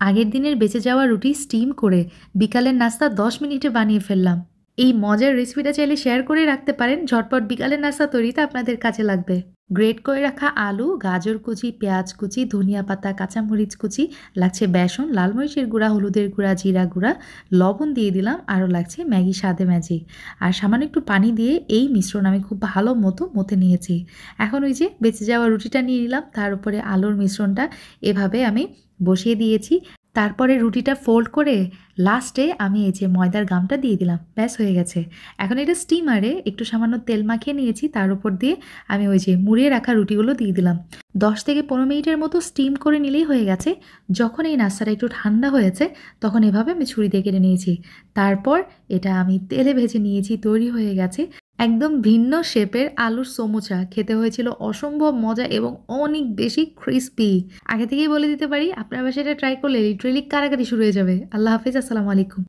আগের দিনের বেঁচে যাওয়া রুটি স্টিম করে বিকালের নাস্তা 10 মিনিটে বানিয়ে ফেললাম। এই মজার রেসিপিটা চাইলে শেয়ার করে রাখতে পারেন, ঝটপট বিকালের নাস্তা তৈরিতে আপনাদের কাজে লাগবে। গ্রেট করে রাখা আলু, গাজর কুচি, পেঁয়াজ কুচি, ধনিয়া পাতা, কাঁচামরিচ কুচি, লাগছে বেসন, লাল মরিচের গুঁড়া, হলুদের গুঁড়া, জিরা গুঁড়া, লবণ দিয়ে দিলাম, আরও লাগছে ম্যাগি স্বাদে ম্যাজিক। আর সামান্য একটু পানি দিয়ে এই মিশ্রণ আমি খুব ভালো মতো মথে নিয়েছি। এখন ওই যে বেঁচে যাওয়া রুটিটা নিয়ে নিলাম, তার উপরে আলুর মিশ্রণটা এভাবে আমি বসিয়ে দিয়েছি। তারপরে রুটিটা ফোল্ড করে লাস্টে আমি এই যে ময়দার গামটা দিয়ে দিলাম, ব্যাস হয়ে গেছে। এখন এটা স্টিমারে একটু সামান্য তেল মাখিয়ে নিয়েছি, তার উপর দিয়ে আমি ওই যে মুড়িয়ে রাখা রুটিগুলো দিয়ে দিলাম। 10 থেকে 15 মিনিটের মতো স্টিম করে নিলেই হয়ে গেছে। যখন এই নাস্তাটা একটু ঠান্ডা হয়েছে তখন এভাবে আমি ছুরি দিয়ে কেটে নিয়েছি। তারপর এটা আমি তেলে ভেজে নিয়েছি, তৈরি হয়ে গেছে একদম ভিন্ন শেপের আলুর সমোচা। খেতে হয়েছিল অসম্ভব মজা এবং অনেক বেশি ক্রিস্পি। আগে থেকেই বলে দিতে পারি, আপনার বাসায় এটা ট্রাই করলে লিটারেলি কারাকারি শুরু হয়ে যাবে। আল্লাহ হাফিজ, আসসালামু আলাইকুম।